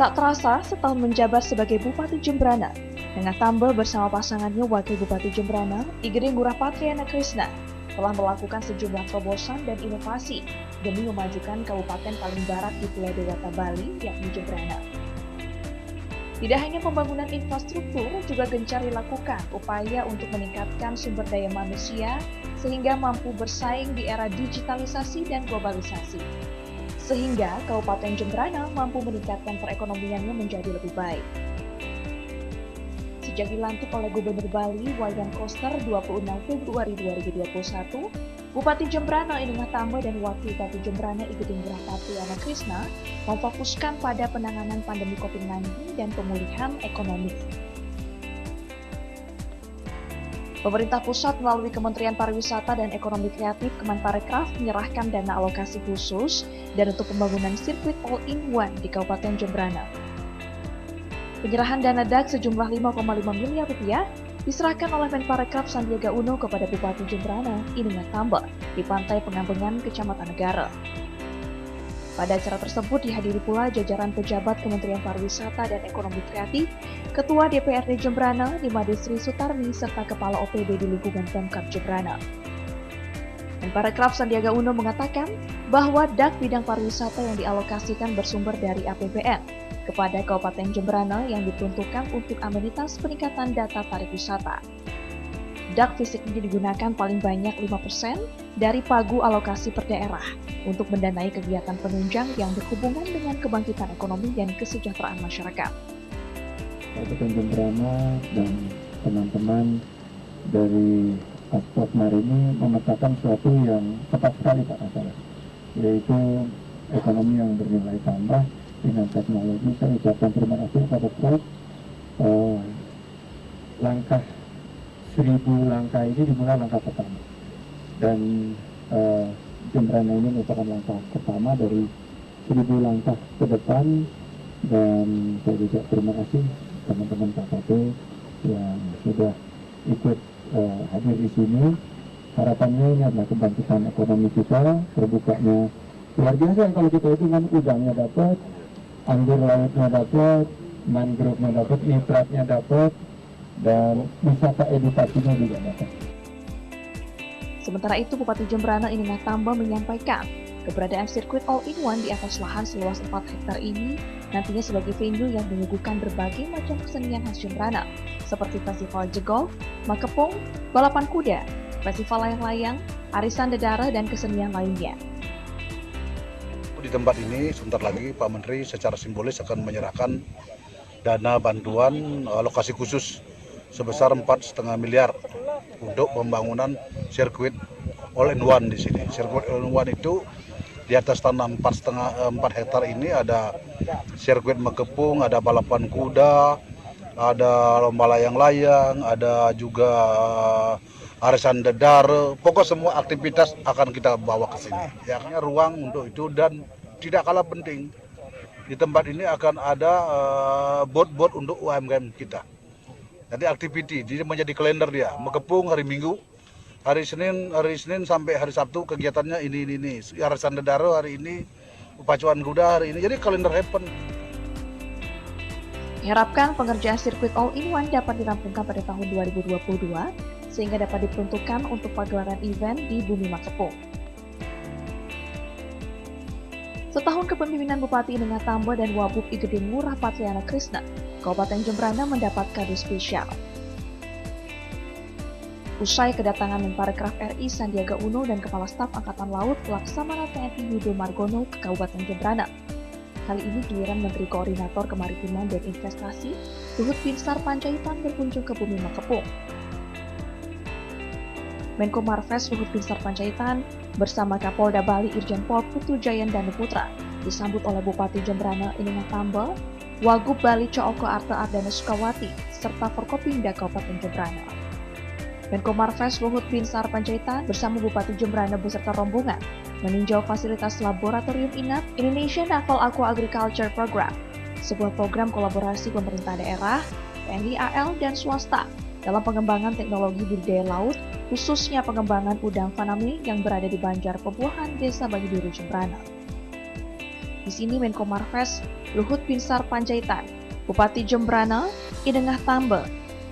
Tak terasa, setahun menjabat sebagai Bupati Jembrana, Nenengah Tambe bersama pasangannya Wakil Bupati Jembrana, Igede Ngurah Patriana Krisna, telah melakukan sejumlah terobosan dan inovasi demi memajukan kabupaten paling barat di Pulau Dewata Bali, yakni Jembrana. Tidak hanya pembangunan infrastruktur, juga gencar dilakukan upaya untuk meningkatkan sumber daya manusia sehingga mampu bersaing di era digitalisasi dan globalisasi. Sehingga Kabupaten Jembrana mampu meningkatkan perekonomiannya menjadi lebih baik. Sejak dilantik oleh Gubernur Bali Wayan Koster 26 Februari 2021, Bupati Jembrana Nenengah Tambe dan Wakil Bupati Jembrana Igede Ngurah Patriana Krisna memfokuskan pada penanganan pandemi COVID-19 dan pemulihan ekonomi. Pemerintah pusat melalui Kementerian Pariwisata dan Ekonomi Kreatif Kemenparekraf menyerahkan dana alokasi khusus dan untuk pembangunan sirkuit all-in-one di Kabupaten Jembrana. Penyerahan dana DAK sejumlah 5,5 miliar rupiah diserahkan oleh Menparekraf Sandiaga Uno kepada Bupati Jembrana Nenengah Tambe di Pantai Pengambengan, Kecamatan Negara. Pada acara tersebut dihadiri pula jajaran pejabat Kementerian Pariwisata dan Ekonomi Kreatif, Ketua DPRD Jembrana Nimade Sri Sutarmi, serta Kepala OPD di lingkungan Pemkab Jembrana. Menparekraf Sandiaga Uno mengatakan bahwa DAK bidang pariwisata yang dialokasikan bersumber dari APBN kepada Kabupaten Jembrana yang diperuntukkan untuk amenitas peningkatan data tarif wisata. DAK fisik ini digunakan paling banyak 5% dari pagu alokasi per daerah untuk mendanai kegiatan penunjang yang berhubungan dengan kebangkitan ekonomi dan kesejahteraan masyarakat. Kabupaten Jembrana dan teman-teman dari Aspot Marini memetakan sesuatu yang tepat sekali Pak Asara, yaitu ekonomi yang bernilai tambah dengan teknologi. Saya ucapkan terima kasih kepada Prof. Langkah 1000 langkah ini dimulai langkah pertama, dan Jembrana ini merupakan langkah pertama dari 1000 langkah ke depan. Dan saya juga terima kasih teman-teman KKP yang sudah ikut hadir di sini. Harapannya ini adalah kebangkitan ekonomi kita, terbukanya luar biasa. Kalau kita hitungan, udangnya dapat, anggur lautnya dapat, mangrove-nya dapat, nitratnya dapat, dan wisata edukasinya juga dapat. Sementara itu, Bupati Jembrana Nenengah Tambe menyampaikan keberadaan sirkuit all-in-one di atas lahan seluas 4 hektar ini nantinya sebagai venue yang menyuguhkan berbagai macam kesenian khas Jembrana, seperti festival jegol, makepung, balapan kuda, festival layang-layang, arisan dedara, dan kesenian lainnya. Di tempat ini sebentar lagi Pak Menteri secara simbolis akan menyerahkan dana bantuan alokasi khusus sebesar 4,5 miliar untuk pembangunan sirkuit all-in-one di sini. Sirkuit all-in-one itu di atas tanah 4 hektar ini ada sirkuit makepung, ada balapan kuda, ada lomba layang-layang, ada juga arisan dedara. Pokok semua aktivitas akan kita bawa ke sini. Yakni ruang untuk itu, dan tidak kalah penting di tempat ini akan ada bot-bot untuk UMKM kita. Jadi aktiviti, jadi menjadi kalender dia. Makepung hari Minggu, hari Senin sampai hari Sabtu kegiatannya ini. Arisan dedara hari ini, pacuan kuda hari ini. Jadi kalender happen. Diharapkan pengerjaan sirkuit all-in-one dapat dirampungkan pada tahun 2022 sehingga dapat diperuntukkan untuk pagelaran event di Bumi Makepung. Setahun kepemimpinan Bupati Nenengah Tambe dan Wabub Igede Ngurah Patriana Krisna, Kabupaten Jembrana mendapat kado spesial. Usai kedatangan Menparekraf RI Sandiaga Uno dan Kepala Staf Angkatan Laut Laksamana TNI Yudo Margono ke Kabupaten Jembrana. Kali ini giliran Menteri Koordinator Kemaritiman dan Investasi Luhut Binsar Panjaitan berkunjung ke Bumi Makepung. Menko Marves Luhut Binsar Panjaitan bersama Kapolda Bali Irjen Pol Putu Jayan Danuputra disambut oleh Bupati Jembrana Nenengah Tambe, Wagub Bali Cooko Arte Ardana Sukawati, serta Forkopimda Kabupaten Jembrana. Menko Marves Luhut Binsar Panjaitan bersama Bupati Jembrana beserta rombongan meninjau fasilitas Laboratorium Inat Indonesia Naval Aqua Agriculture Program, sebuah program kolaborasi pemerintah daerah, TNI AL, dan swasta dalam pengembangan teknologi budidaya laut, khususnya pengembangan udang faname yang berada di Banjar Pebuahan, Desa Banyu Biru, Jembrana. Di sini Menko Marves Luhut Binsar Panjaitan, Bupati Jembrana, Idengah Tambe,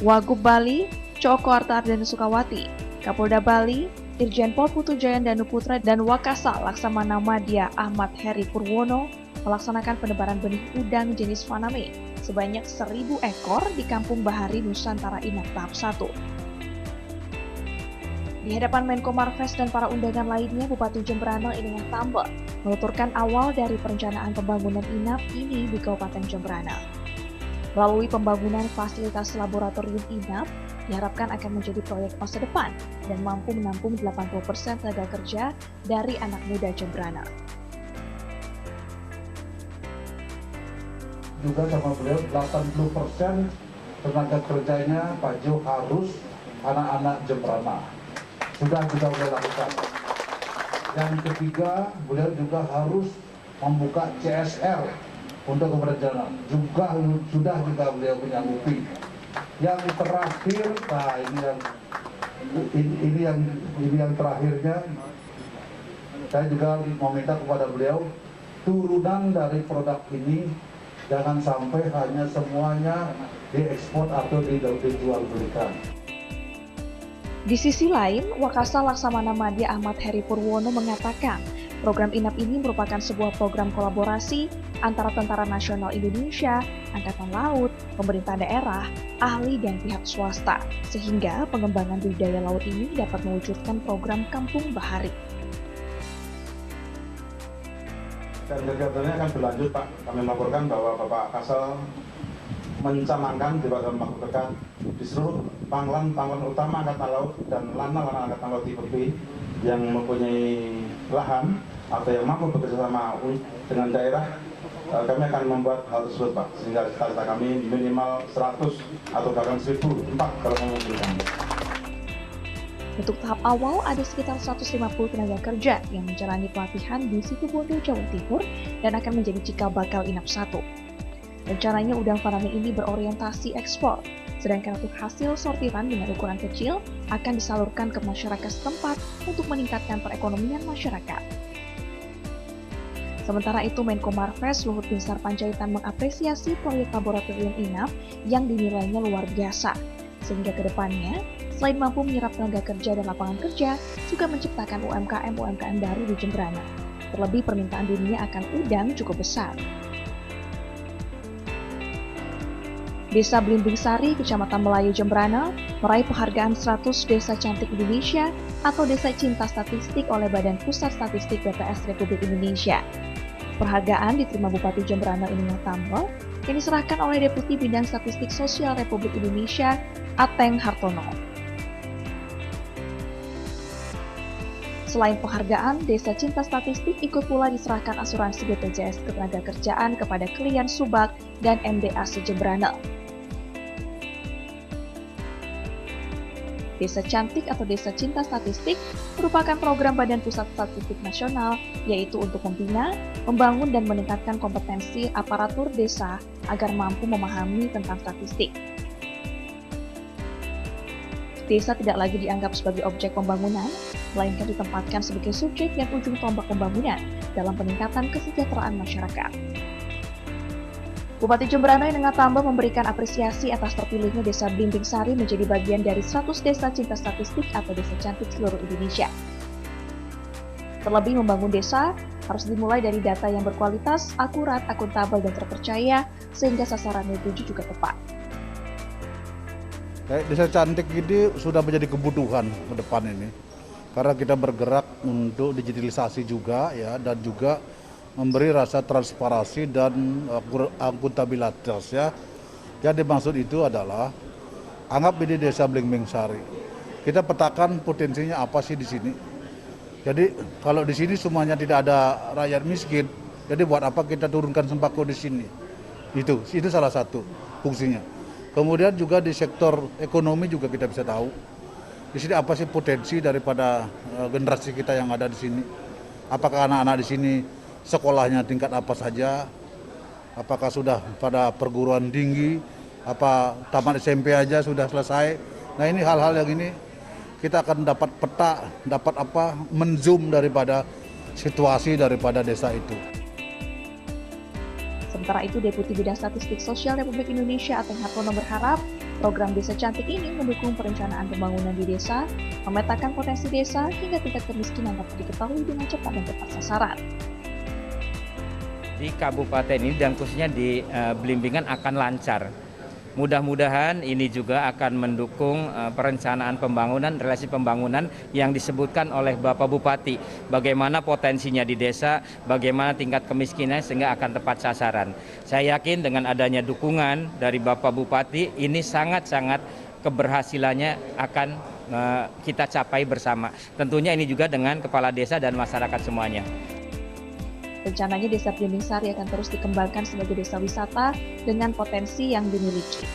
Wagub Bali, Coko Artardana Sukawati, Kapolda Bali, Irjen Pol Putu Jayandanu Putra dan Wakasa Laksamana Madya Ahmad Heri Purwono melaksanakan penebaran benih udang jenis Faname sebanyak 1.000 ekor di Kampung Bahari Nusantara Inap tahap 1. Di hadapan Menko Marves dan para undangan lainnya, Bupati Jembrana Idengah Tambe menuturkan awal dari perencanaan pembangunan Inap ini di Kabupaten Jembrana. Melalui pembangunan fasilitas laboratorium Inap, diharapkan akan menjadi proyek masa depan dan mampu menampung 80% tenaga kerja dari anak muda Jembrana. Juga sama beliau 80% tenaga kerjanya Pak Jo harus anak-anak Jembrana. Sudah kita boleh lakukan. Yang ketiga, beliau juga harus membuka CSR untuk keberjalanan. Juga sudah juga beliau menyanggupi. Yang terakhir, nah ini yang terakhirnya, saya juga meminta kepada beliau turunan dari produk ini jangan sampai hanya semuanya diekspor atau dijual belikan. Di sisi lain, Wakasa Laksamana Madya Ahmad Heri Purwono mengatakan program Inap ini merupakan sebuah program kolaborasi antara Tentara Nasional Indonesia, Angkatan Laut, pemerintah daerah, ahli dan pihak swasta, sehingga pengembangan budidaya laut ini dapat mewujudkan program Kampung Bahari. Dan kegiatannya akan berlanjut, Pak. Kami melaporkan bahwa Bapak Kasal mencanangkan di dalam waktu dekat di seluruh pangkalan utama Angkatan Laut dan lanal Angkatan Laut tipe B yang mempunyai lahan atau yang mampu bekerjasama dengan daerah, kami akan membuat hal tersebut, Pak, sehingga cita-cita kami minimal 100 atau bahkan 1.004 kalau memungkinkan. Untuk tahap awal, ada sekitar 150 tenaga kerja yang menjalani pelatihan di Situbondo, Jawa Timur dan akan menjadi cikal bakal Inap 1. Rencananya udang Faname ini berorientasi ekspor, sedangkan untuk hasil sortiran dengan ukuran kecil akan disalurkan ke masyarakat setempat untuk meningkatkan perekonomian masyarakat. Sementara itu, Menko Marves Luhut Binsar Panjaitan mengapresiasi proyek laboratorium Inap yang dinilainya luar biasa, sehingga ke depannya, selain mampu menyerap tenaga kerja dan lapangan kerja, juga menciptakan UMKM baru di Jembrana. Terlebih permintaan dunia akan udang cukup besar. Desa Blimbing Sari, Kecamatan Melayu, Jembrana, meraih penghargaan 100 Desa Cantik Indonesia atau Desa Cinta Statistik oleh Badan Pusat Statistik BPS Republik Indonesia. Penghargaan diterima Bupati Jembrana Idengah Tambe yang diserahkan oleh Deputi Bidang Statistik Sosial Republik Indonesia, Ateng Hartono. Selain penghargaan, Desa Cinta Statistik ikut pula diserahkan asuransi BPJS Ketenagakerjaan kepada klien Subak dan MDAC Jembrana. Desa Cantik atau Desa Cinta Statistik merupakan program Badan Pusat Statistik Nasional, yaitu untuk membina, membangun dan meningkatkan kompetensi aparatur desa agar mampu memahami tentang statistik. Desa tidak lagi dianggap sebagai objek pembangunan, melainkan ditempatkan sebagai subjek dan ujung tombak pembangunan dalam peningkatan kesejahteraan masyarakat. Bupati Jembrana Idengah Tambe memberikan apresiasi atas terpilihnya Desa Blimbing Sari menjadi bagian dari 100 Desa Cinta Statistik atau Desa Cantik seluruh Indonesia. Terlebih membangun desa harus dimulai dari data yang berkualitas, akurat, akuntabel, dan terpercaya, sehingga sasaran yang dituju juga tepat. Desa Cantik ini sudah menjadi kebutuhan ke depan ini, karena kita bergerak untuk digitalisasi juga ya, dan juga memberi rasa transparansi dan akuntabilitas ya. Yang dimaksud itu adalah anggap ini Desa Blimbing Sari. Kita petakan potensinya apa sih di sini. Jadi kalau di sini semuanya tidak ada rakyat miskin, jadi buat apa kita turunkan sembako di sini? Itu salah satu fungsinya. Kemudian juga di sektor ekonomi juga kita bisa tahu di sini apa sih potensi daripada generasi kita yang ada di sini. Apakah anak-anak di sini sekolahnya tingkat apa saja, apakah sudah pada perguruan tinggi, apa tamat SMP aja sudah selesai. Nah ini hal-hal yang ini kita akan dapat peta, dapat menzoom daripada situasi daripada desa itu. Sementara itu, Deputi Bidang Statistik Sosial Republik Indonesia Ateng Hartono berharap program Desa Cantik ini mendukung perencanaan pembangunan di desa, memetakan potensi desa hingga tingkat kemiskinan dapat diketahui dengan cepat dan tepat sasaran. Di kabupaten ini dan khususnya di Blimbingan akan lancar. Mudah-mudahan ini juga akan mendukung perencanaan pembangunan, relasi pembangunan yang disebutkan oleh Bapak Bupati. Bagaimana potensinya di desa, bagaimana tingkat kemiskinan sehingga akan tepat sasaran. Saya yakin dengan adanya dukungan dari Bapak Bupati, ini sangat-sangat keberhasilannya akan kita capai bersama. Tentunya ini juga dengan kepala desa dan masyarakat semuanya. Rencananya Desa Blimbing Sari akan terus dikembangkan sebagai desa wisata dengan potensi yang dimiliki.